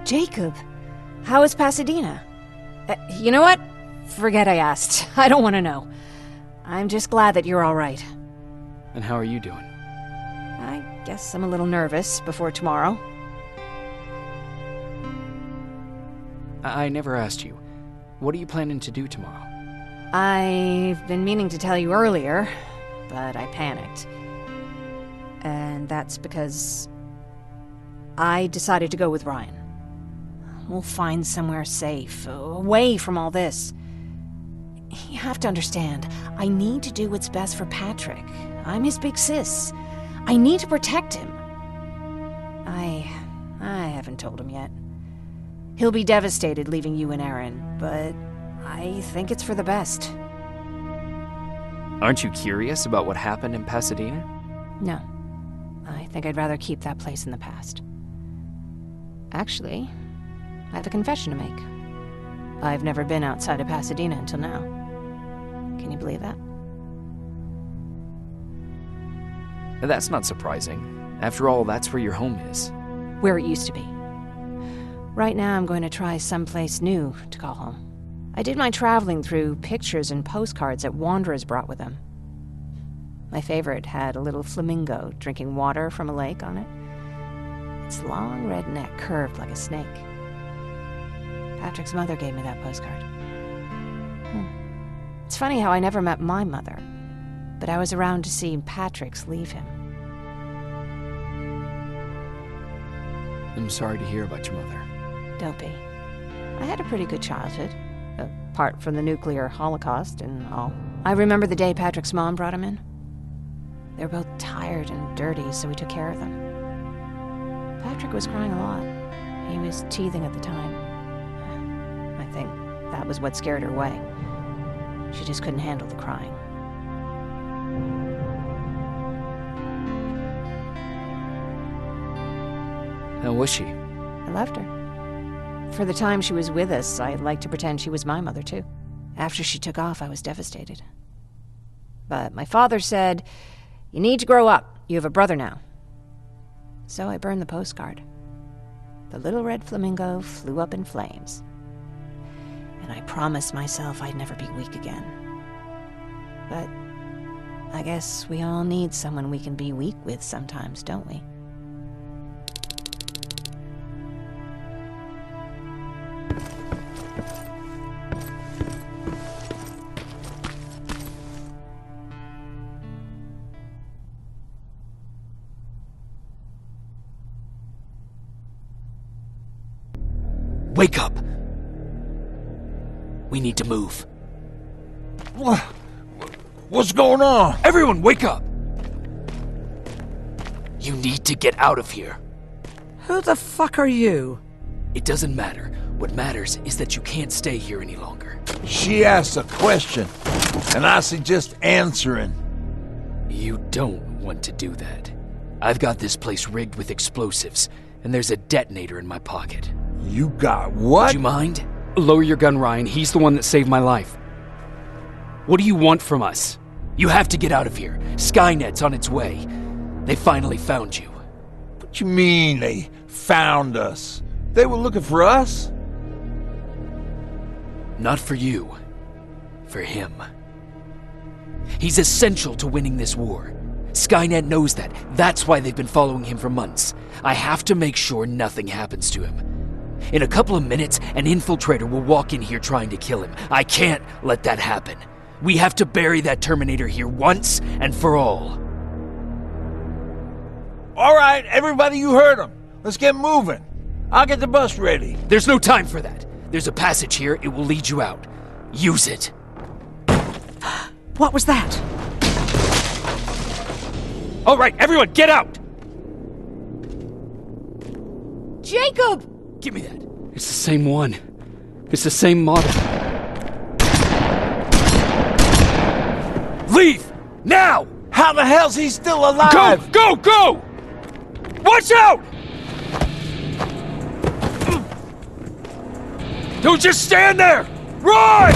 Jacob, how is Pasadena? You know what? Forget I asked. I don't want to know. I'm just glad that you're all right. And how are you doing? I guess I'm a little nervous before tomorrow. I never asked you. What are you planning to do tomorrow? I've been meaning to tell you earlier, but I panicked. And that's because I decided to go with Ryan. We'll find somewhere safe, away from all this. You have to understand, I need to do what's best for Patrick. I'm his big sis. I need to protect him. I haven't told him yet. He'll be devastated leaving you and Aaron, but I think it's for the best. Aren't you curious about what happened in Pasadena? No. I think I'd rather keep that place in the past. Actually, I have a confession to make. I've never been outside of Pasadena until now. Can you believe that? That's not surprising. After all, that's where your home is. Where it used to be. Right now, I'm going to try someplace new to call home. I did my traveling through pictures and postcards that wanderers brought with them. My favorite had a little flamingo drinking water from a lake on it. Its long red neck curved like a snake. Patrick's mother gave me that postcard. It's funny how I never met my mother, but I was around to see Patrick's leave him. I'm sorry to hear about your mother. Don't be. I had a pretty good childhood, apart from the nuclear holocaust and all. I remember the day Patrick's mom brought him in. They were both tired and dirty, so we took care of them. Patrick was crying a lot. He was teething at the time. I think that was what scared her away. She just couldn't handle the crying. How was she? I loved her. For the time she was with us, I liked to pretend she was my mother, too. After she took off, I was devastated. But my father said, "You need to grow up. You have a brother now." So I burned the postcard. The little red flamingo flew up in flames. And I promised myself I'd never be weak again. But I guess we all need someone we can be weak with sometimes, don't we? Wake up! We need to move. What's going on? Everyone, wake up! You need to get out of here. Who the fuck are you? It doesn't matter. What matters is that you can't stay here any longer. She asked a question, and I suggest answering. You don't want to do that. I've got this place rigged with explosives, and there's a detonator in my pocket. You got what? Would you mind? Lower your gun, Ryan. He's the one that saved my life. What do you want from us? You have to get out of here. Skynet's on its way. They finally found you. What you mean they found us? They were looking for us? Not for you. For him. He's essential to winning this war. Skynet knows that. That's why they've been following him for months. I have to make sure nothing happens to him. In a couple of minutes, an infiltrator will walk in here trying to kill him. I can't let that happen. We have to bury that Terminator here once and for all. All right, everybody, you heard him. Let's get moving. I'll get the bus ready. There's no time for that. There's a passage here. It will lead you out. Use it. What was that? All right, everyone, get out! Jacob! Give me that. It's the same one. It's the same model. Leave! Now! How the hell's he still alive? Go! Go! Go! Watch out! Don't just stand there! Run!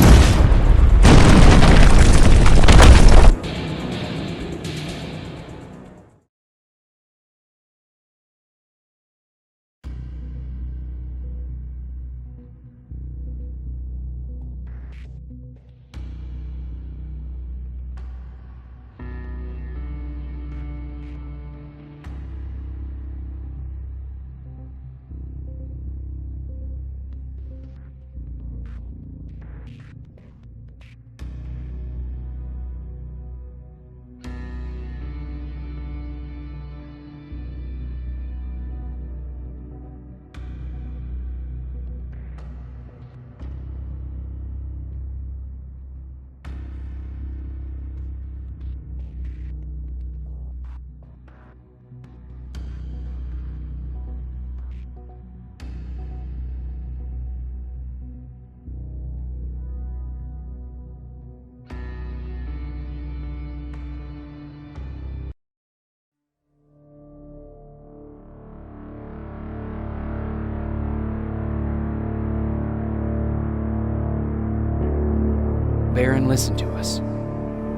Baron listened to us.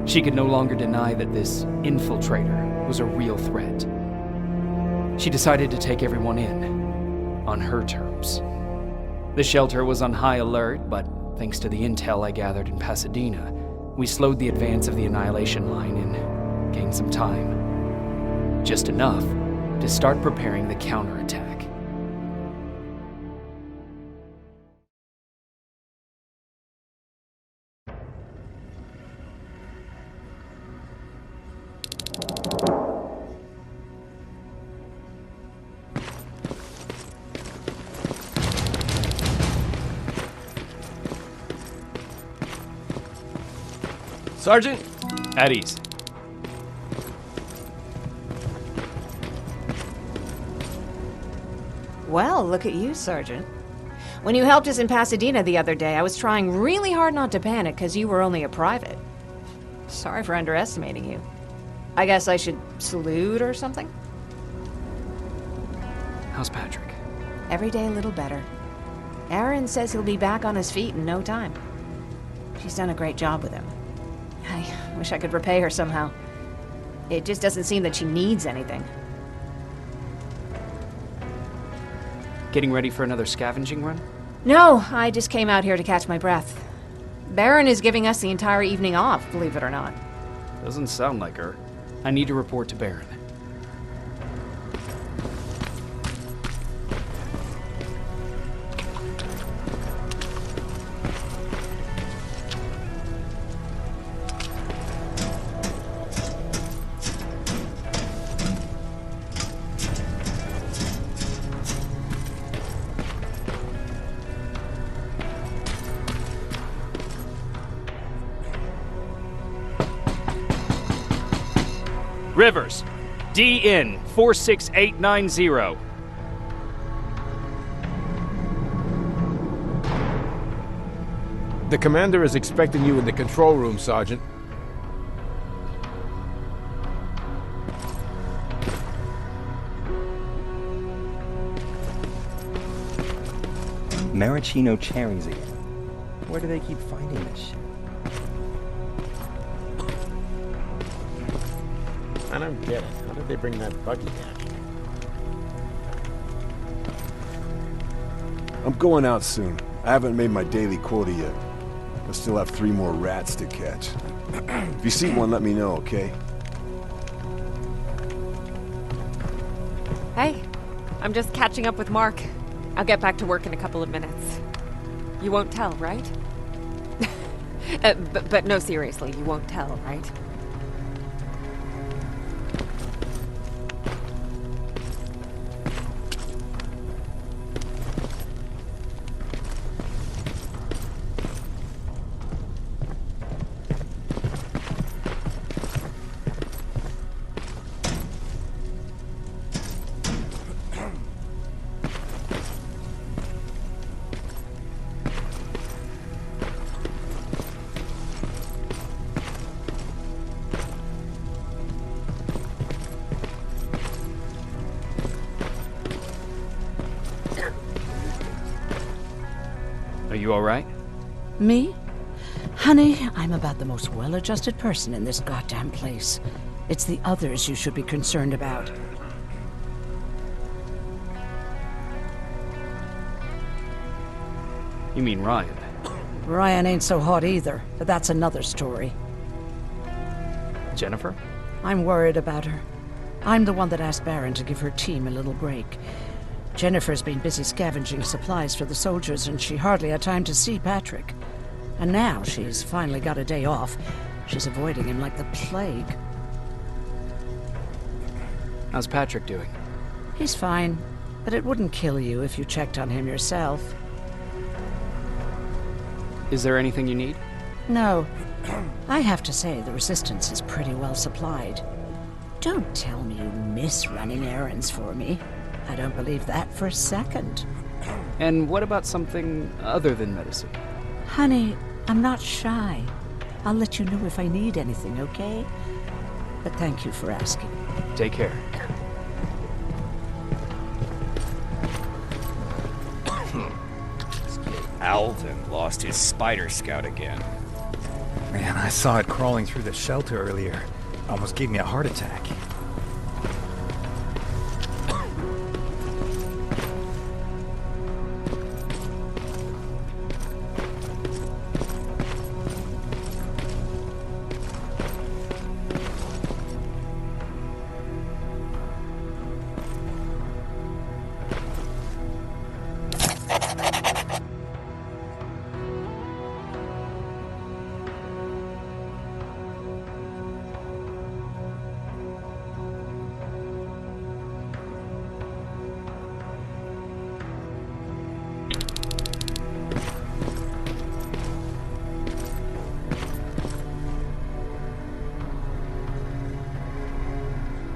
She could no longer deny that this infiltrator was a real threat. She decided to take everyone in, on her terms. The shelter was on high alert, but thanks to the intel I gathered in Pasadena, we slowed the advance of the Annihilation Line and gained some time. Just enough to start preparing the counterattack. Sergeant? At ease. Well, look at you, Sergeant. When you helped us in Pasadena the other day, I was trying really hard not to panic because you were only a private. Sorry for underestimating you. I guess I should salute or something? How's Patrick? Every day a little better. Aaron says he'll be back on his feet in no time. She's done a great job with him. I wish I could repay her somehow. It just doesn't seem that she needs anything. Getting ready for another scavenging run? No, I just came out here to catch my breath. Baron is giving us the entire evening off, believe it or not. Doesn't sound like her. I need to report to Baron. Rivers, DN 46890. The commander is expecting you in the control room, Sergeant. Maraschino cherries again. Where do they keep finding this shit? I don't get it. How did they bring that buggy down? I'm going out soon. I haven't made my daily quota yet. I still have 3 more rats to catch. If you see one, let me know, okay? Hey, I'm just catching up with Mark. I'll get back to work in a couple of minutes. You won't tell, right? But no, seriously, you won't tell, right? Are you alright? Me? Honey, I'm about the most well-adjusted person in this goddamn place. It's the others you should be concerned about. You mean Ryan? Ryan ain't so hot either, but that's another story. Jennifer? I'm worried about her. I'm the one that asked Baron to give her team a little break. Jennifer's been busy scavenging supplies for the soldiers, and she hardly had time to see Patrick. And now she's finally got a day off. She's avoiding him like the plague. How's Patrick doing? He's fine, but it wouldn't kill you if you checked on him yourself. Is there anything you need? No. I have to say the Resistance is pretty well supplied. Don't tell me you miss running errands for me. I don't believe that for a second. And what about something other than medicine? Honey, I'm not shy. I'll let you know if I need anything, okay? But thank you for asking. Take care. Alvin lost his Spider Scout again. Man, I saw it crawling through the shelter earlier. Almost gave me a heart attack.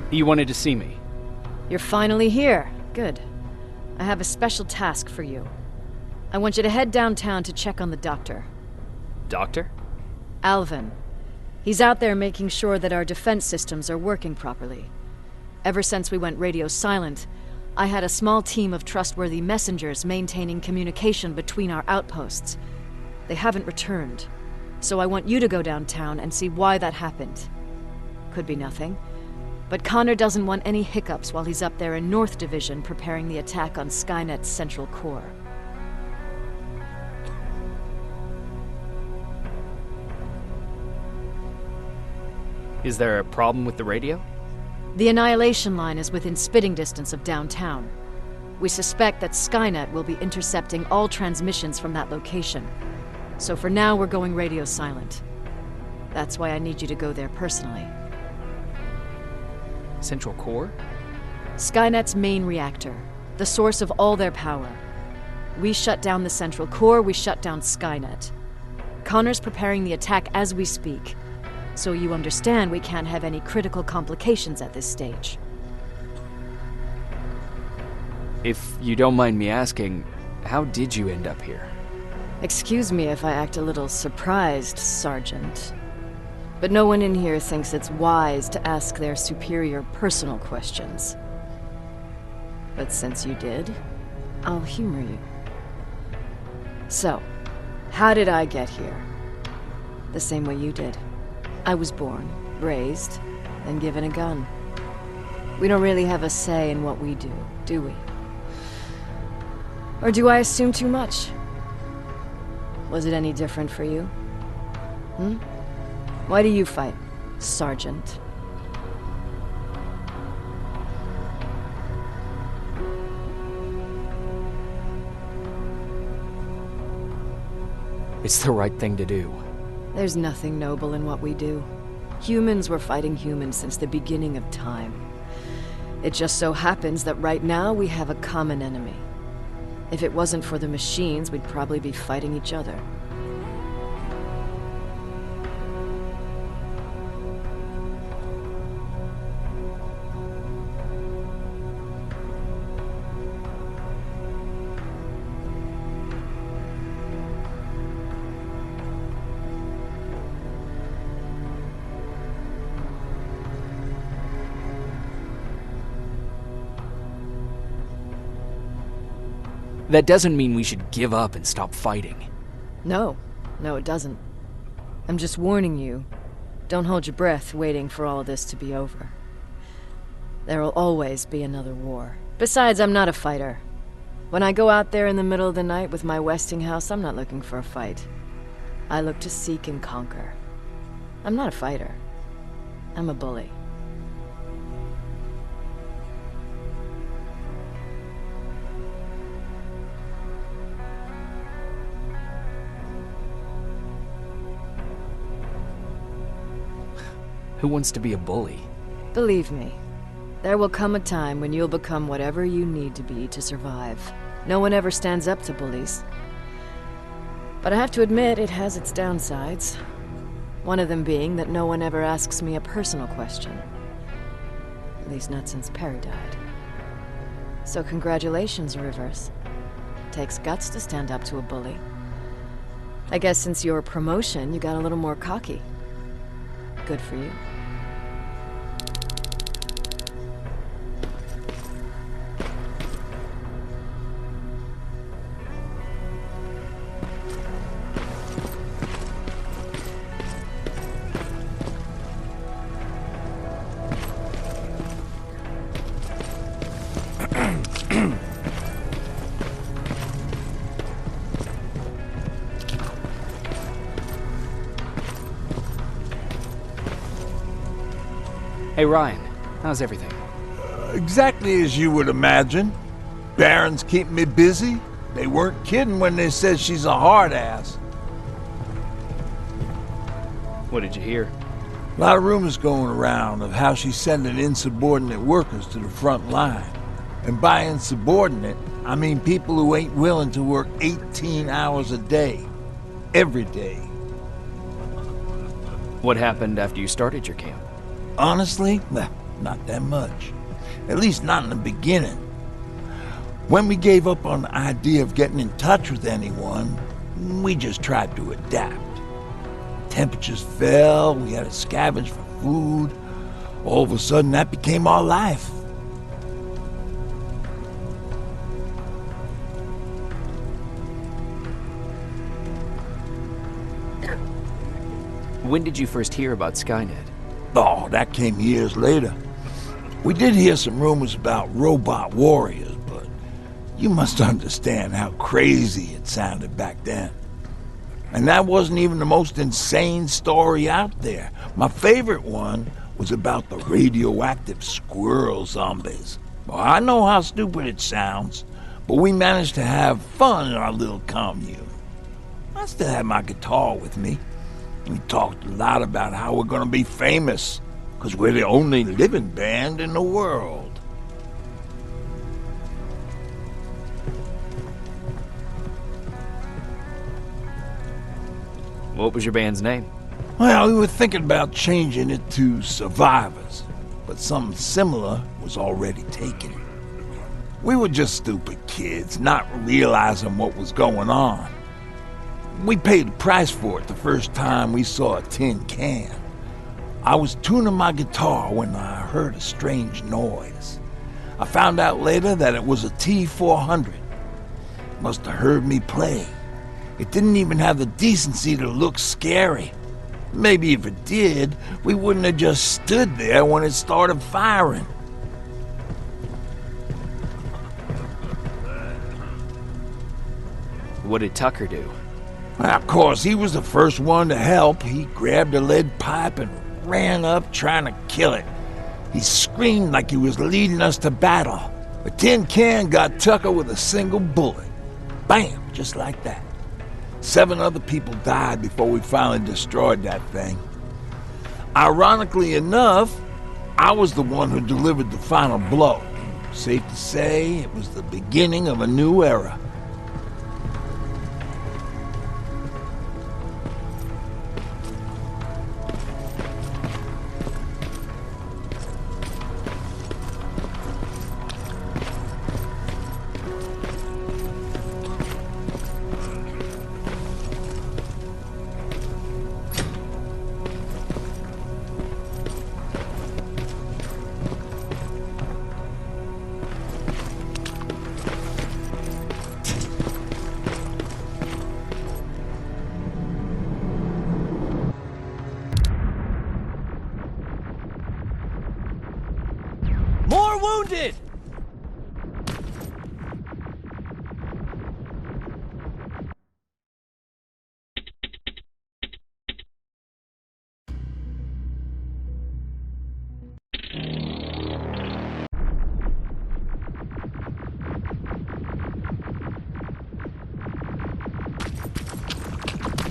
You wanted to see me? You're finally here. Good. I have a special task for you. I want you to head downtown to check on the doctor. Doctor? Alvin. He's out there making sure that our defense systems are working properly. Ever since we went radio silent, I had a small team of trustworthy messengers maintaining communication between our outposts. They haven't returned, so I want you to go downtown and see why that happened. Could be nothing. But Connor doesn't want any hiccups while he's up there in North Division preparing the attack on Skynet's central core. Is there a problem with the radio? The Annihilation Line is within spitting distance of downtown. We suspect that Skynet will be intercepting all transmissions from that location. So for now, we're going radio silent. That's why I need you to go there personally. Central core? Skynet's main reactor, the source of all their power. We shut down the central core, we shut down Skynet. Connor's preparing the attack as we speak, so you understand we can't have any critical complications at this stage. If you don't mind me asking, how did you end up here? Excuse me if I act a little surprised, Sergeant. But no one in here thinks it's wise to ask their superior personal questions. But since you did, I'll humor you. So, how did I get here? The same way you did. I was born, raised, and given a gun. We don't really have a say in what we do we? Or do I assume too much? Was it any different for you? Why do you fight, Sergeant? It's the right thing to do. There's nothing noble in what we do. Humans were fighting humans since the beginning of time. It just so happens that right now we have a common enemy. If it wasn't for the machines, we'd probably be fighting each other. That doesn't mean we should give up and stop fighting. No, it doesn't. I'm just warning you. Don't hold your breath waiting for all this to be over. There will always be another war. Besides, I'm not a fighter. When I go out there in the middle of the night with my Westinghouse, I'm not looking for a fight. I look to seek and conquer. I'm not a fighter. I'm a bully. Who wants to be a bully? Believe me, there will come a time when you'll become whatever you need to be to survive. No one ever stands up to bullies. But I have to admit, it has its downsides. One of them being that no one ever asks me a personal question. At least not since Perry died. So congratulations, Rivers. Takes guts to stand up to a bully. I guess since your promotion, you got a little more cocky. Good for you. Hey Ryan, how's everything? Exactly as you would imagine. Baron's keeping me busy. They weren't kidding when they said she's a hard ass. What did you hear? A lot of rumors going around of how she's sending insubordinate workers to the front line. And by insubordinate, I mean people who ain't willing to work 18 hours a day. Every day. What happened after you started your camp? Honestly, not that much. At least not in the beginning. When we gave up on the idea of getting in touch with anyone, we just tried to adapt. Temperatures fell, we had to scavenge for food. All of a sudden, that became our life. When did you first hear about Skynet? Oh, that came years later. We did hear some rumors about robot warriors, but you must understand how crazy it sounded back then. And that wasn't even the most insane story out there. My favorite one was about the radioactive squirrel zombies. Well, I know how stupid it sounds, but we managed to have fun in our little commune. I still had my guitar with me. We talked a lot about how we're gonna be famous, because we're the only living band in the world. What was your band's name? Well, we were thinking about changing it to Survivors, but something similar was already taken. We were just stupid kids, not realizing what was going on. We paid the price for it the first time we saw a tin can. I was tuning my guitar when I heard a strange noise. I found out later that it was a T-400. Must have heard me play. It didn't even have the decency to look scary. Maybe if it did, we wouldn't have just stood there when it started firing. What did Tucker do? Well, of course, he was the first one to help. He grabbed a lead pipe and ran up trying to kill it. He screamed like he was leading us to battle. The tin can got Tucker with a single bullet. Bam! Just like that. 7 other people died before we finally destroyed that thing. Ironically enough, I was the one who delivered the final blow. Safe to say, it was the beginning of a new era. More wounded!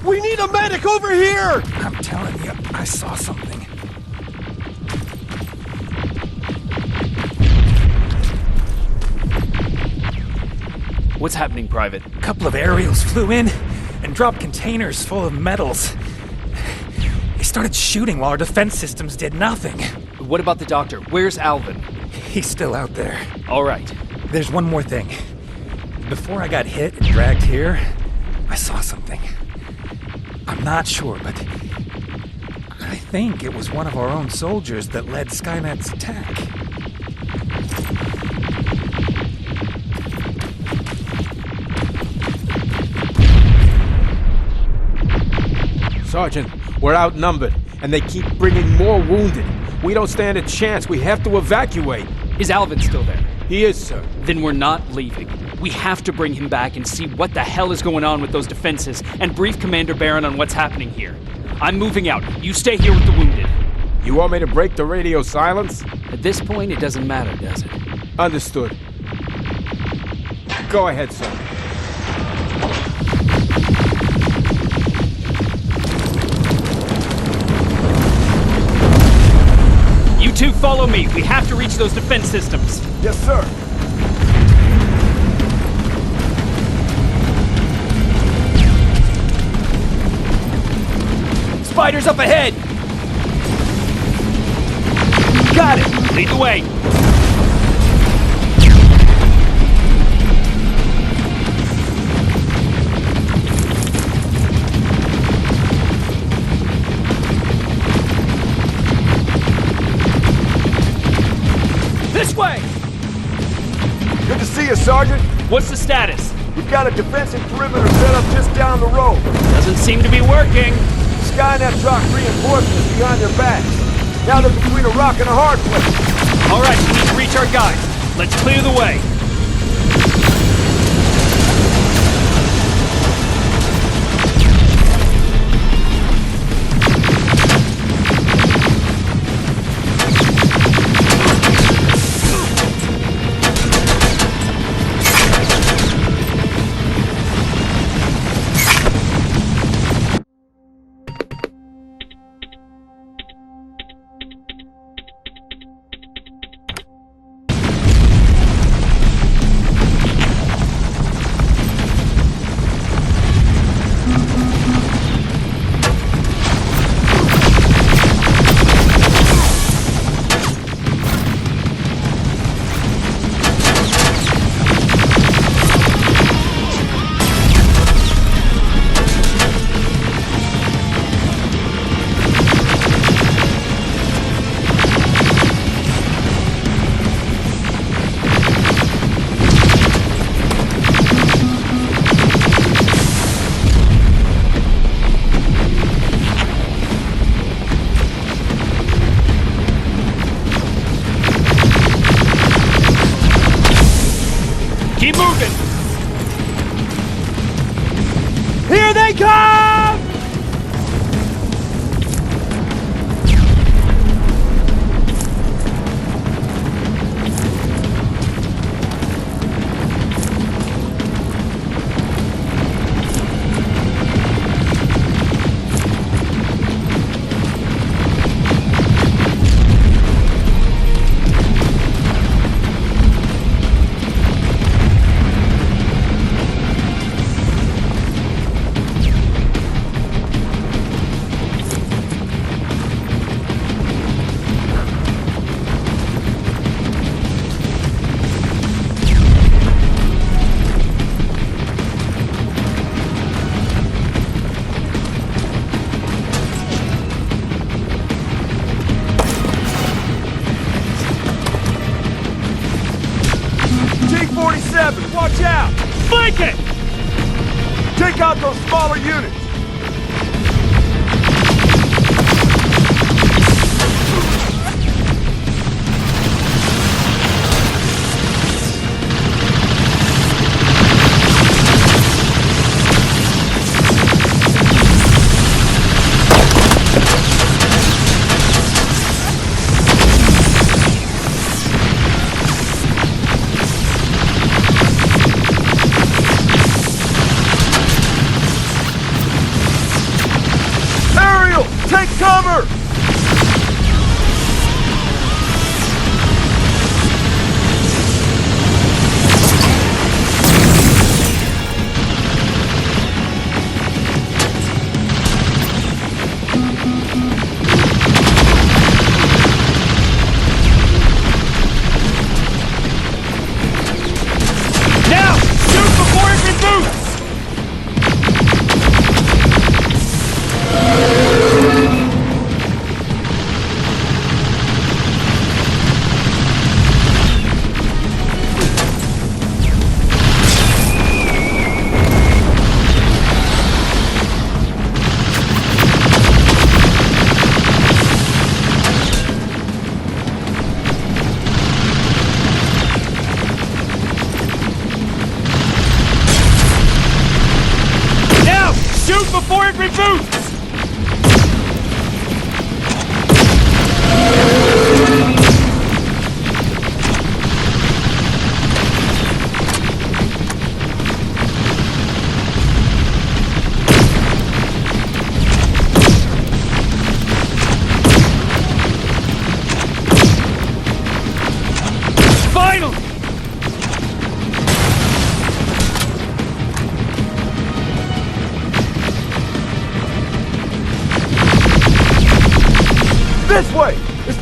We need a medic over here! I'm telling you, I saw something. What's happening, Private? A couple of aerials flew in and dropped containers full of metals. They started shooting while our defense systems did nothing. What about the doctor? Where's Alvin? He's still out there. All right. There's one more thing. Before I got hit and dragged here, I saw something. I'm not sure, but I think it was one of our own soldiers that led Skynet's attack. Sergeant, we're outnumbered, and they keep bringing more wounded. We don't stand a chance. We have to evacuate. Is Alvin still there? He is, sir. Then we're not leaving. We have to bring him back and see what the hell is going on with those defenses and brief Commander Barron on what's happening here. I'm moving out. You stay here with the wounded. You want me to break the radio silence? At this point, it doesn't matter, does it? Understood. Go ahead, sir. You two follow me. We have to reach those defense systems. Yes, sir. Spiders up ahead! Got it! Lead the way! This way! Good to see you, Sergeant. What's the status? We've got a defensive perimeter set up just down the road. Doesn't seem to be working. Skynet dropped reinforcements behind their backs. Now they're between a rock and a hard place. All right, we need to reach our guys. Let's clear the way. Keep moving! Here they come! T-47, watch out! Flank it! Take out those smaller units!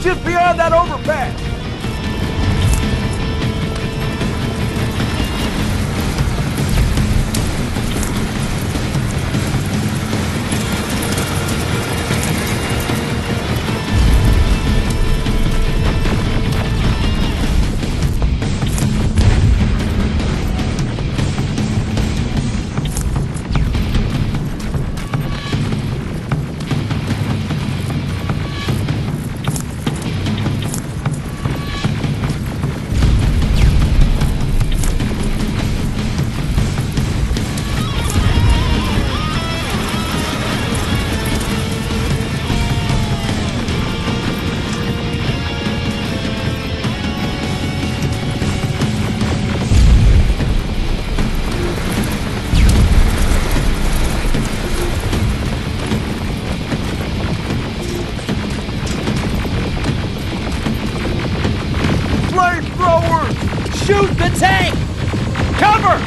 just beyond that overpass! Shoot the tank! Cover!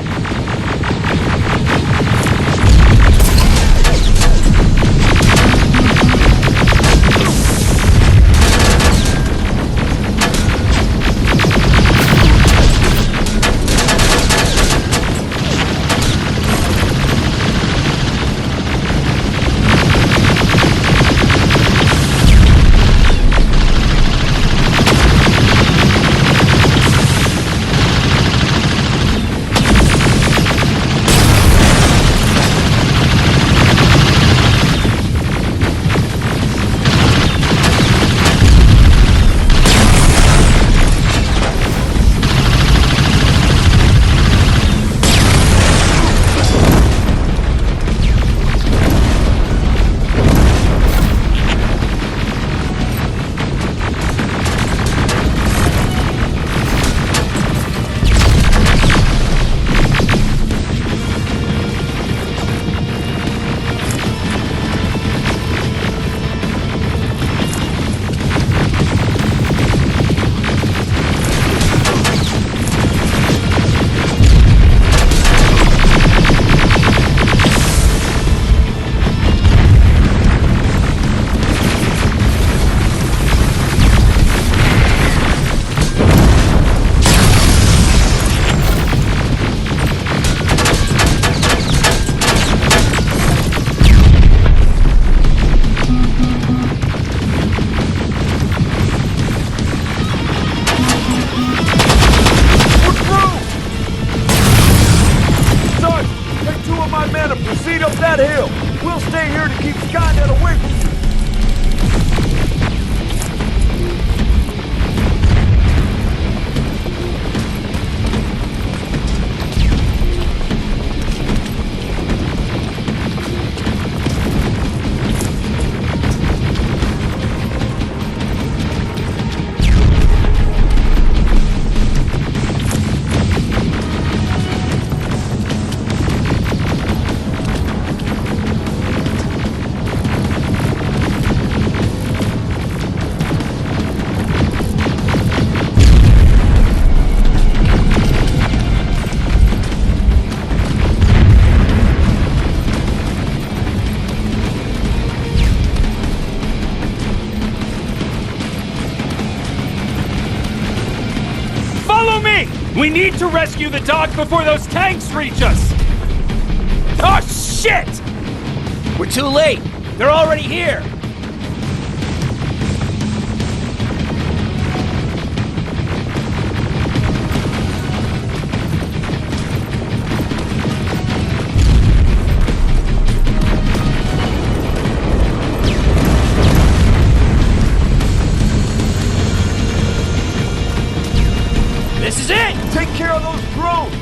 Proceed up that hill. We'll stay here to keep Skynet away from you. We need to rescue the dog before those tanks reach us! Oh, shit! We're too late! They're already here! This is it! Take care of those drones!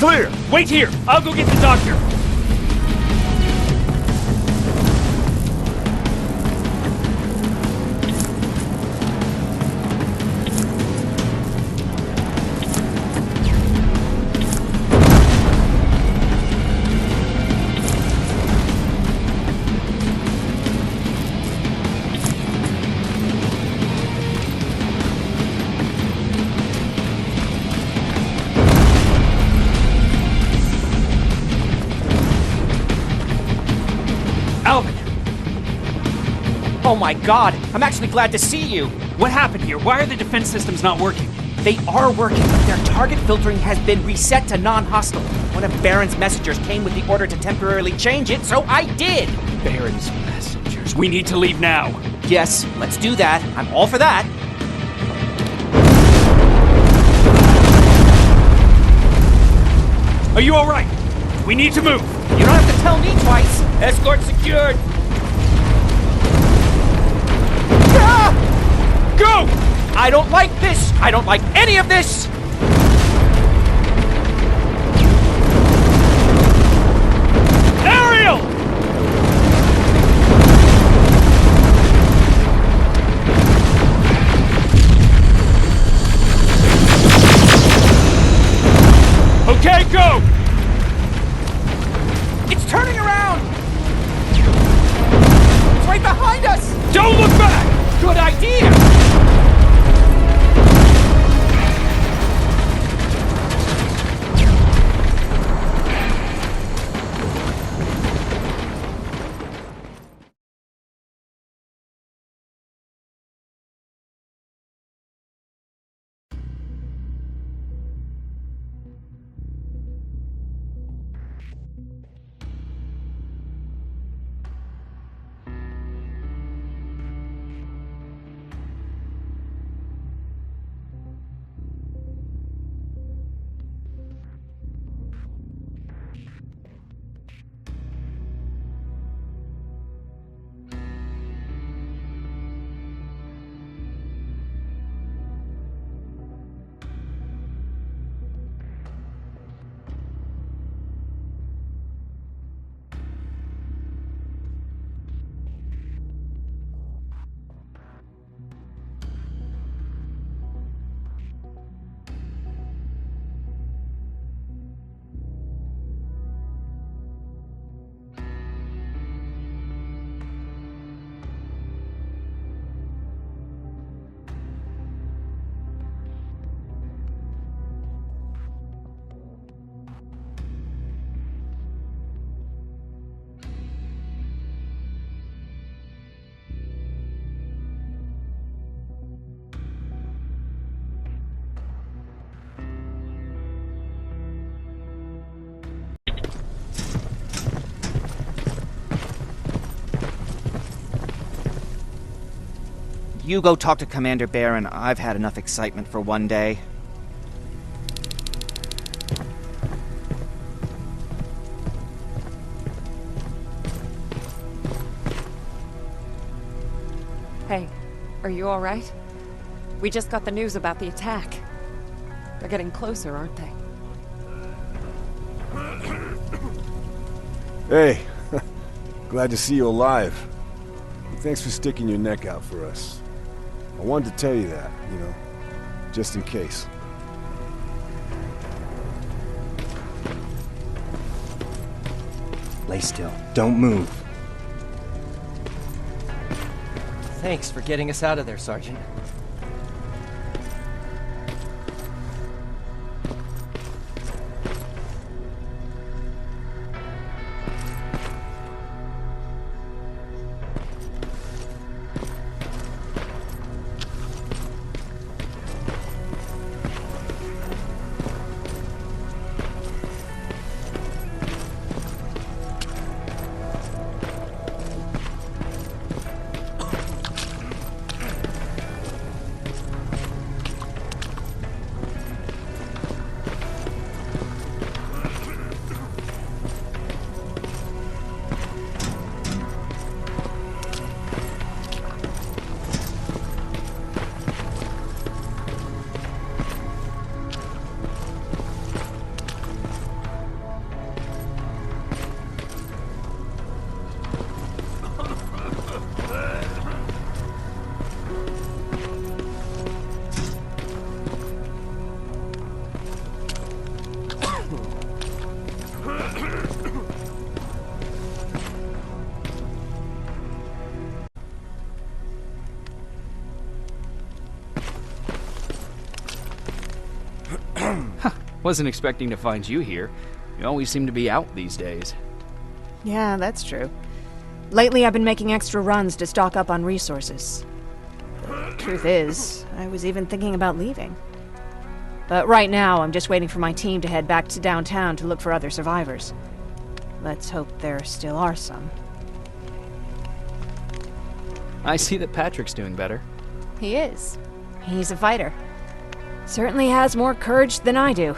clear! Wait here! I'll go get the doctor! Oh my god, I'm actually glad to see you! What happened here? Why are the defense systems not working? They are working, but their target filtering has been reset to non-hostile. One of Baron's messengers came with the order to temporarily change it, so I did! Baron's messengers. We need to leave now. Yes, let's do that. I'm all for that. Are you alright? We need to move. You don't have to tell me twice. Escort secured. Go! I don't like this! I don't like any of this! Ariel! Okay, go! It's turning around! It's right behind us! Don't look back! Good idea! You go talk to Commander Baron. I've had enough excitement for one day. Hey, are you alright? We just got the news about the attack. They're getting closer, aren't they? Hey, glad to see you alive. And thanks for sticking your neck out for us. I wanted to tell you that, you know, just in case. Lay still. Don't move. Thanks for getting us out of there, Sergeant. Wasn't expecting to find you here. You always seem to be out these days. Yeah, that's true. Lately, I've been making extra runs to stock up on resources. The truth is, I was even thinking about leaving. But right now, I'm just waiting for my team to head back to downtown to look for other survivors. Let's hope there still are some. I see that Patrick's doing better. He is. He's a fighter. Certainly has more courage than I do.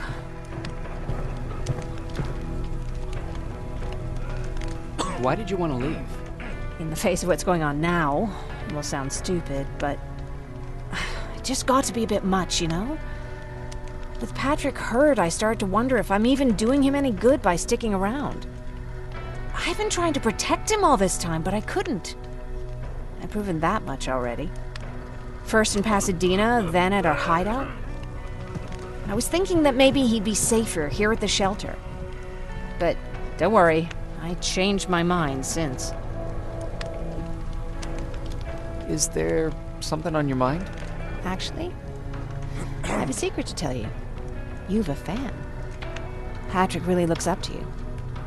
Why did you want to leave? In the face of what's going on now, it will sound stupid, but it just got to be a bit much, you know? With Patrick hurt, I started to wonder if I'm even doing him any good by sticking around. I've been trying to protect him all this time, but I couldn't. I've proven that much already. First in Pasadena, then at our hideout. I was thinking that maybe he'd be safer here at the shelter. But don't worry, I changed my mind since. Is there something on your mind? Actually, I have a secret to tell you. You've a fan. Patrick really looks up to you.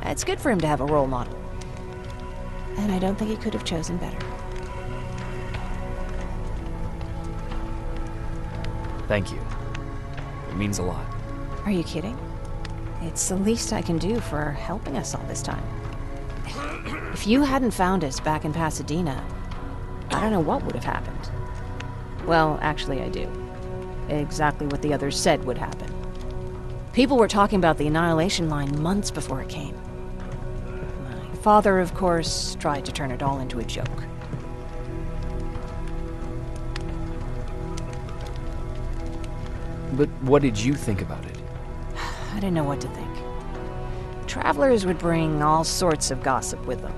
It's good for him to have a role model. And I don't think he could have chosen better. Thank you. It means a lot. Are you kidding? It's the least I can do for helping us all this time. If you hadn't found us back in Pasadena, I don't know what would have happened. Well, actually I do. Exactly what the others said would happen. People were talking about the Annihilation Line months before it came. My father, of course, tried to turn it all into a joke. But what did you think about it? I didn't know what to think. Travelers would bring all sorts of gossip with them.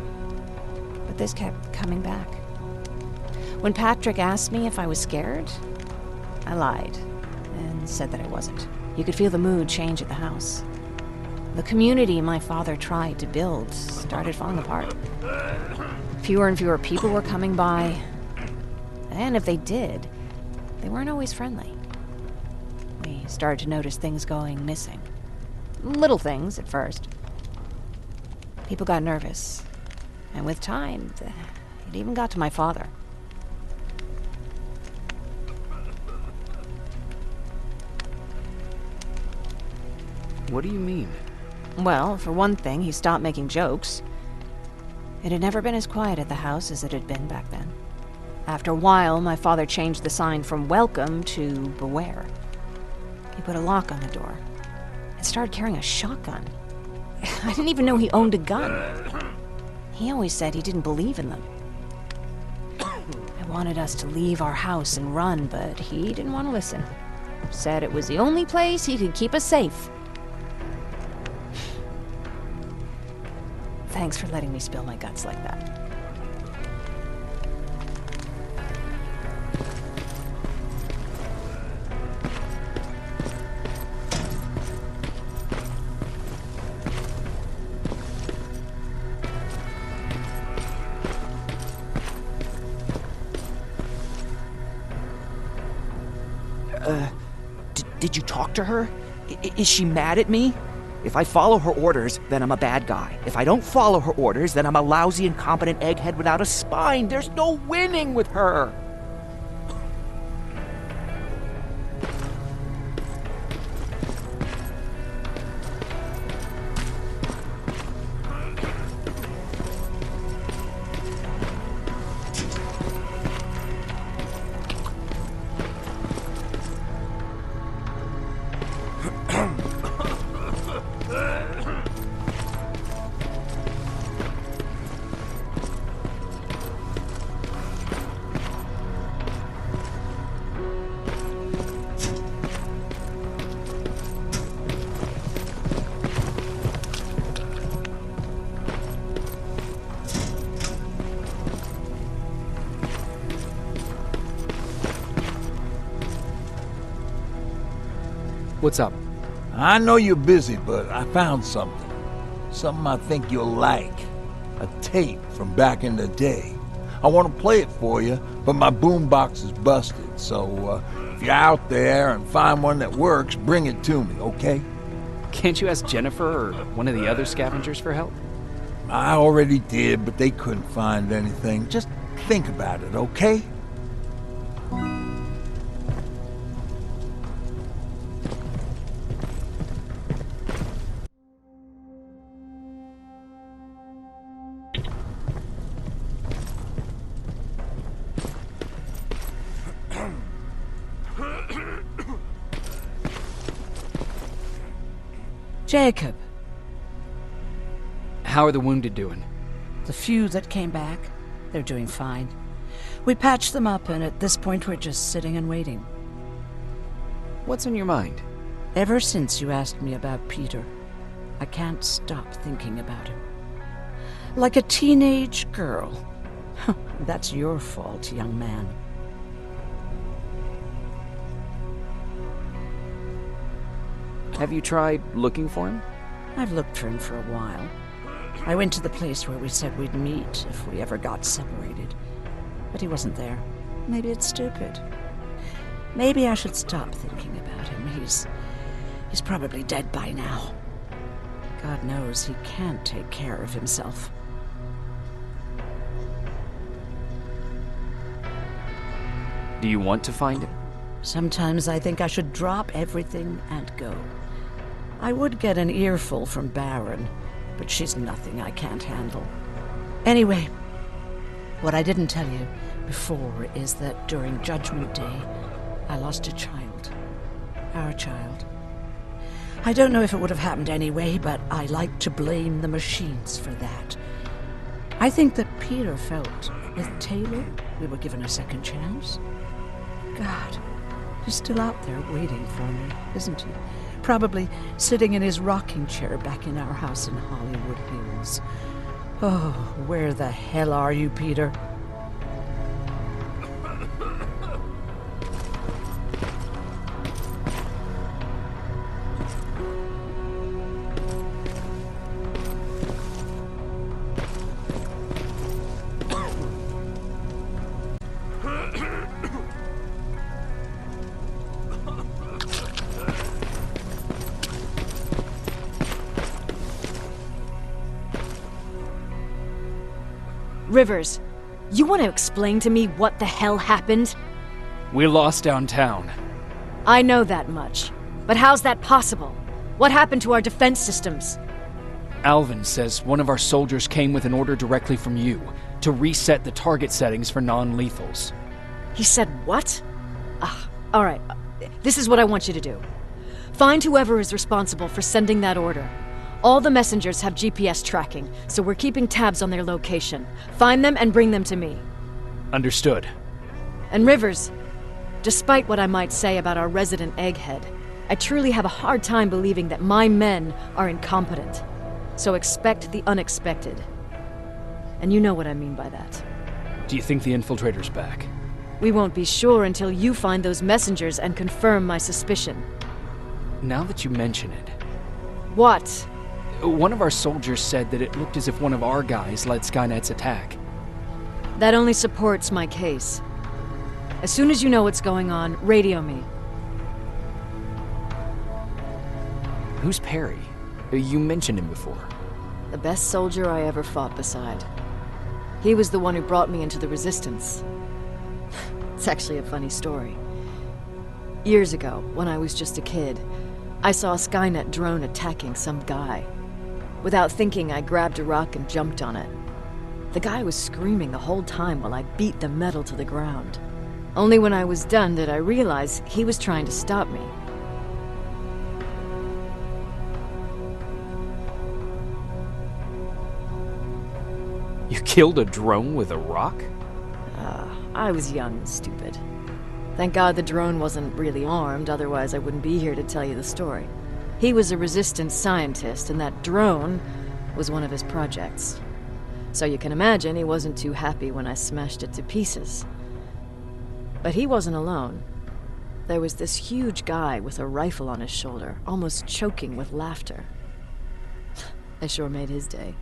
But this kept coming back. When Patrick asked me if I was scared, I lied and said that I wasn't. You could feel the mood change at the house. The community my father tried to build started falling apart. Fewer and fewer people were coming by, and if they did, they weren't always friendly. We started to notice things going missing. Little things at first. People got nervous, and with time, it even got to my father. What do you mean? Well, for one thing, he stopped making jokes. It had never been as quiet at the house as it had been back then. After a while, my father changed the sign from welcome to beware. He put a lock on the door and started carrying a shotgun. I didn't even know he owned a gun. He always said he didn't believe in them. I wanted us to leave our house and run, but he didn't want to listen. Said it was the only place he could keep us safe. Thanks for letting me spill my guts like that. Did you talk to her? Is she mad at me? If I follow her orders, then I'm a bad guy. If I don't follow her orders, then I'm a lousy, incompetent egghead without a spine. There's no winning with her. What's up? I know you're busy, but I found something. Something I think you'll like. A tape from back in the day. I want to play it for you, but my boombox is busted, so if you're out there and find one that works, bring it to me, okay? Can't you ask Jennifer or one of the other scavengers for help? I already did, but they couldn't find anything. Just think about it, okay? Jacob, How are the wounded doing? the few that came back, they're doing fine. We patched them up, and at this point we're just sitting and waiting. What's on your mind? Ever since you asked me about Peter, I can't stop thinking about him. Like a teenage girl. That's your fault, young man. Have you tried looking for him? I've looked for him for a while. I went to the place where we said we'd meet if we ever got separated. But he wasn't there. Maybe it's stupid. Maybe I should stop thinking about him. He's probably dead by now. God knows he can't take care of himself. Do you want to find him? Sometimes I think I should drop everything and go. I would get an earful from Baron, but she's nothing I can't handle. Anyway, what I didn't tell you before is that during Judgment Day, I lost a child. Our child. I don't know if it would have happened anyway, but I like to blame the machines for that. I think that Peter felt with Taylor we were given a second chance. God, he's still out there waiting for me, isn't he? Probably sitting in his rocking chair back in our house in Hollywood Hills. Oh, where the hell are you, Peter? Rivers, you want to explain to me what the hell happened? We lost downtown. I know that much. But how's that possible? What happened to our defense systems? Alvin says one of our soldiers came with an order directly from you to reset the target settings for non-lethals. He said what? All right. This is what I want you to do. Find whoever is responsible for sending that order. All the messengers have GPS tracking, so we're keeping tabs on their location. Find them and bring them to me. Understood. And Rivers, despite what I might say about our resident egghead, I truly have a hard time believing that my men are incompetent. So expect the unexpected. And you know what I mean by that. Do you think the infiltrator's back? We won't be sure until you find those messengers and confirm my suspicion. Now that you mention it... What? One of our soldiers said that it looked as if one of our guys led Skynet's attack. That only supports my case. As soon as you know what's going on, radio me. Who's Perry? You mentioned him before. The best soldier I ever fought beside. He was the one who brought me into the Resistance. It's actually a funny story. Years ago, when I was just a kid, I saw a Skynet drone attacking some guy. Without thinking, I grabbed a rock and jumped on it. The guy was screaming the whole time while I beat the metal to the ground. Only when I was done did I realize he was trying to stop me. You killed a drone with a rock? I was young and stupid. Thank God the drone wasn't really armed, otherwise I wouldn't be here to tell you the story. He was a Resistance scientist, and that drone was one of his projects. So you can imagine he wasn't too happy when I smashed it to pieces. But he wasn't alone. There was this huge guy with a rifle on his shoulder, almost choking with laughter. I sure made his day.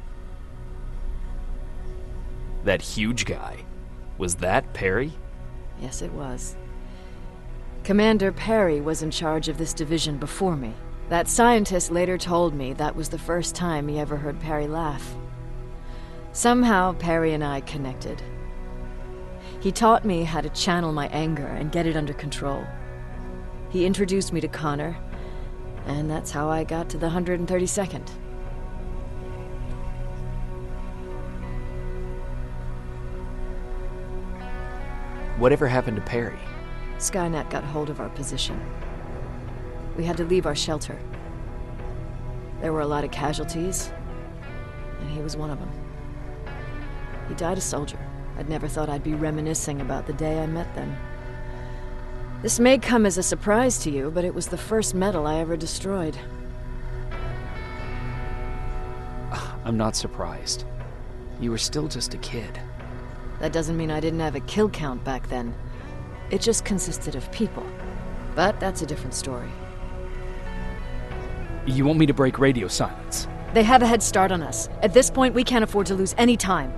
That huge guy. Was that Perry? Yes, it was. Commander Perry was in charge of this division before me. That scientist later told me that was the first time he ever heard Perry laugh. Somehow, Perry and I connected. He taught me how to channel my anger and get it under control. He introduced me to Connor, and that's how I got to the 132nd. Whatever happened to Perry? Skynet got hold of our position. We had to leave our shelter. There were a lot of casualties, and he was one of them. He died a soldier. I'd never thought I'd be reminiscing about the day I met them. This may come as a surprise to you, but it was the first medal I ever destroyed. I'm not surprised. You were still just a kid. That doesn't mean I didn't have a kill count back then. It just consisted of people. But that's a different story. You want me to break radio silence? They have a head start on us. At this point, we can't afford to lose any time.